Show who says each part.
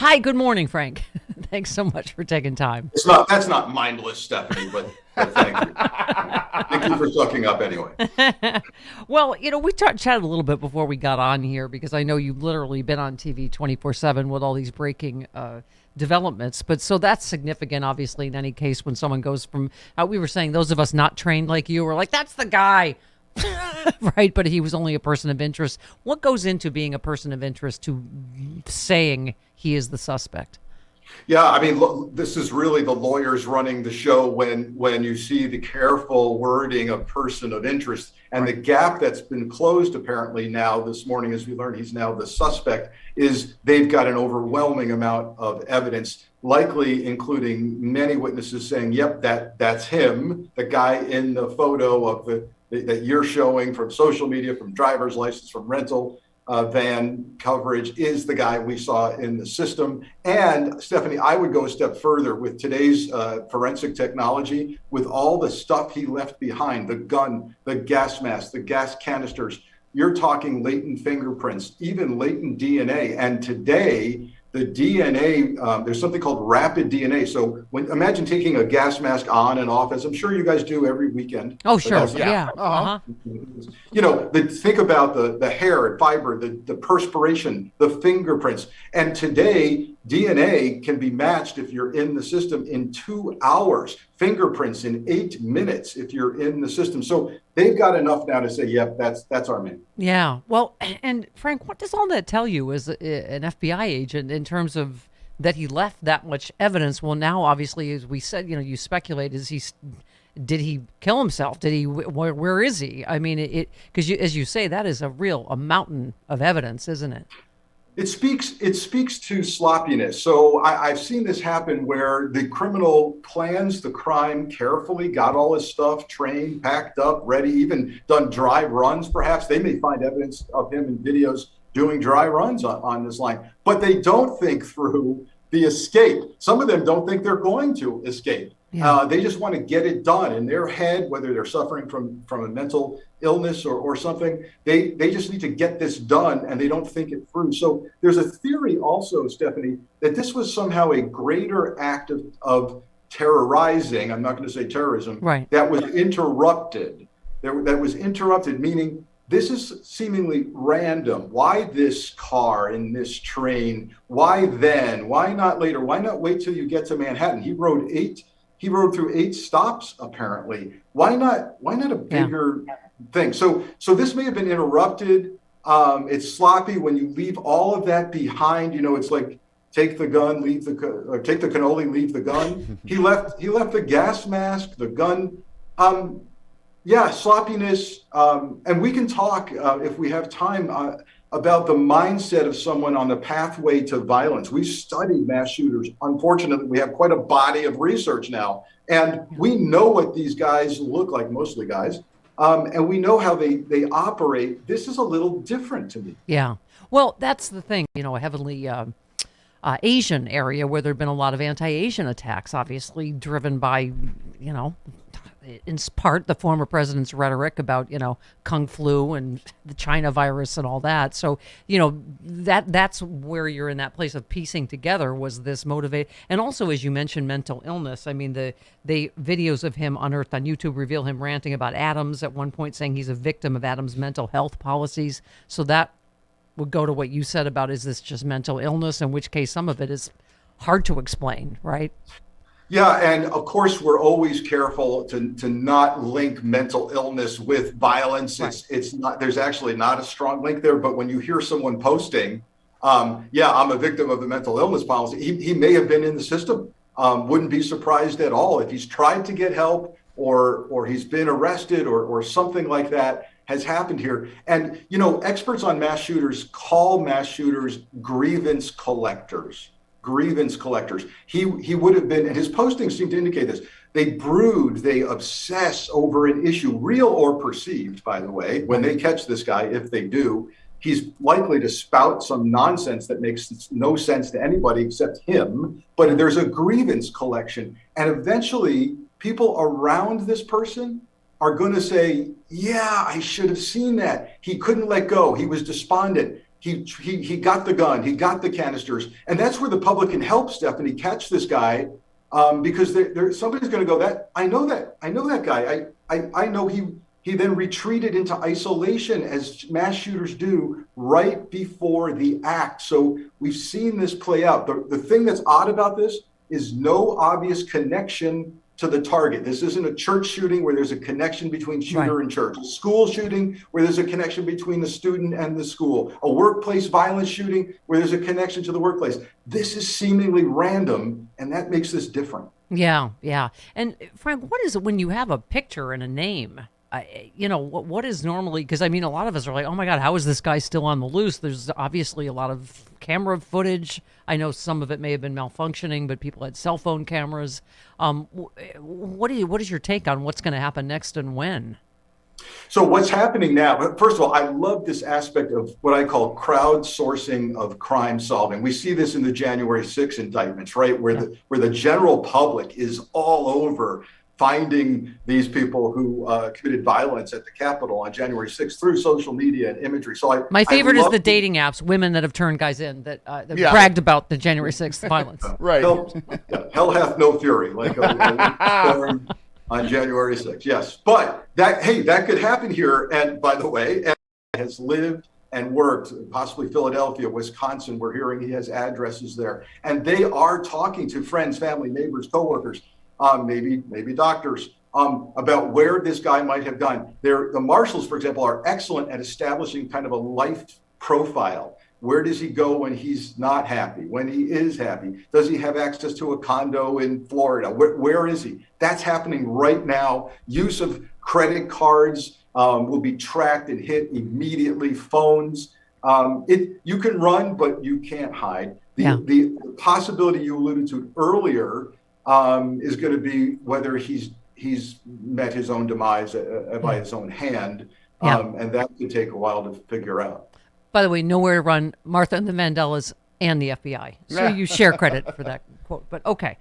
Speaker 1: Hi, good morning, Frank. Thanks so much for taking time.
Speaker 2: That's not mindless, Stephanie, but thank you. Thank you for sucking up anyway.
Speaker 1: Well, we chatted a little bit before we got on here because I know you've literally been on TV 24/7 with all these breaking developments. But so that's significant, obviously, in any case, when someone goes from, we were saying, those of us not trained like you were like, that's the guy. Right, but he was only a person of interest. What goes into being a person of interest to saying he is the suspect?
Speaker 2: Yeah, I mean, look, this is really the lawyers running the show when you see the careful wording of person of interest and the gap that's been closed apparently now this morning, as we learned he's now the suspect, is they've got an overwhelming amount of evidence, likely including many witnesses saying, yep, that's him, the guy in the photo of that you're showing from social media, from driver's license, from rental van coverage, is the guy we saw in the system. And Stephanie, I would go a step further with today's forensic technology, with all the stuff he left behind, the gun, the gas mask, the gas canisters. You're talking latent fingerprints, even latent DNA. And today, the DNA, there's something called rapid DNA. So imagine taking a gas mask on and off, as I'm sure you guys do every weekend.
Speaker 1: Oh, sure. Yeah. Uh-huh.
Speaker 2: Think about the hair, fiber, the perspiration, the fingerprints. And today, DNA can be matched if you're in the system in 2 hours, fingerprints in 8 minutes if you're in the system. So they've got enough now to say, yep, that's our man.
Speaker 1: Yeah. Well, and Frank, what does all that tell you as an FBI agent in terms of that he left that much evidence? Well, now, obviously, as we said, you speculate, did he kill himself? Did he, where is he? I mean, because as you say, that is a mountain of evidence, isn't it?
Speaker 2: It speaks to sloppiness. So I've seen this happen where the criminal plans the crime carefully, got all his stuff trained, packed up, ready, even done dry runs. Perhaps they may find evidence of him in videos doing dry runs on this line, but they don't think through the escape. Some of them don't think they're going to escape. Yeah. They just want to get it done in their head, whether they're suffering from a mental illness or something. They just need to get this done, and they don't think it through. So there's a theory also, Stephanie, that this was somehow a greater act of terrorizing, I'm not going to say terrorism,
Speaker 1: right,
Speaker 2: that was interrupted. That was interrupted, meaning this is seemingly random. Why this car in this train? Why then? Why not later? Why not wait till you get to Manhattan? He rode through 8 stops, apparently. Why not a bigger thing? So this may have been interrupted. It's sloppy when you leave all of that behind. It's like take the gun, or take the cannoli, leave the gun. He left the gas mask, the gun. Sloppiness. And we can talk if we have time about the mindset of someone on the pathway to violence. We've studied mass shooters. Unfortunately, we have quite a body of research now, and we know what these guys look like, mostly guys, and we know how they operate. This is a little different to me.
Speaker 1: Yeah. Well, that's the thing, a heavily Asian area where there have been a lot of anti-Asian attacks, obviously driven by, in part the former president's rhetoric about, Kung flu and the China virus and all that. So, that's where you're in that place of piecing together was this motivate. And also, as you mentioned, mental illness. I mean, the videos of him unearthed on YouTube reveal him ranting about Adams at one point, saying he's a victim of Adams' mental health policies. So that would go to what you said about, is this just mental illness? In which case some of it is hard to explain, right?
Speaker 2: Yeah, and of course, we're always careful to not link mental illness with violence. Right. It's not. There's actually not a strong link there. But when you hear someone posting, I'm a victim of the mental illness policy, he may have been in the system. Wouldn't be surprised at all if he's tried to get help or he's been arrested or something like that has happened here. And experts on mass shooters call mass shooters grievance collectors. He would have been, and his postings seem to indicate this. They brood, they obsess over an issue, real or perceived, by the way. When they catch this guy, if they do, he's likely to spout some nonsense that makes no sense to anybody except him. But there's a grievance collection. And eventually, people around this person are going to say, yeah, I should have seen that. He couldn't let go. He was despondent. he got the gun, he got the canisters, and that's where the public can help Stephanie catch this guy, because somebody's going to go, that I know that guy. I know he then retreated into isolation, as mass shooters do, right before the act. So we've seen this play out. The thing that's odd about this is no obvious connection to the target. This isn't a church shooting where there's a connection between shooter and church. A school shooting where there's a connection between the student and the school. A workplace violence shooting where there's a connection to the workplace. This is seemingly random, and that makes this different.
Speaker 1: Yeah, yeah. And Frank, what is it when you have a picture and a name? What is normally, because I mean, a lot of us are like, oh my God, how is this guy still on the loose? There's obviously a lot of camera footage. I know some of it may have been malfunctioning, but people had cell phone cameras. What is your take on what's going to happen next and when?
Speaker 2: So what's happening now, first of all, I love this aspect of what I call crowdsourcing of crime solving. We see this in the January 6 indictments, right? Where the general public is all over finding these people who committed violence at the Capitol on January 6th through social media and imagery. So
Speaker 1: my favorite is the dating apps, women that have turned guys in that bragged about the January 6th violence.
Speaker 3: Right.
Speaker 2: Hell hath no fury, like a storm on January 6th. Yes, but that could happen here. And by the way, Ed has lived and worked, possibly Philadelphia, Wisconsin. We're hearing he has addresses there, and they are talking to friends, family, neighbors, coworkers, maybe doctors, about where this guy might have gone. The marshals, for example, are excellent at establishing kind of a life profile. Where does he go when he's not happy? When he is happy? Does he have access to a condo in Florida? Where is he? That's happening right now. Use of credit cards will be tracked and hit immediately. Phones. You can run, but you can't hide. The possibility you alluded to earlier is going to be whether he's met his own demise by his own hand, and that could take a while to figure out.
Speaker 1: By the way, nowhere to run, Martha and the Vandellas and the FBI. So you share credit for that quote, but okay.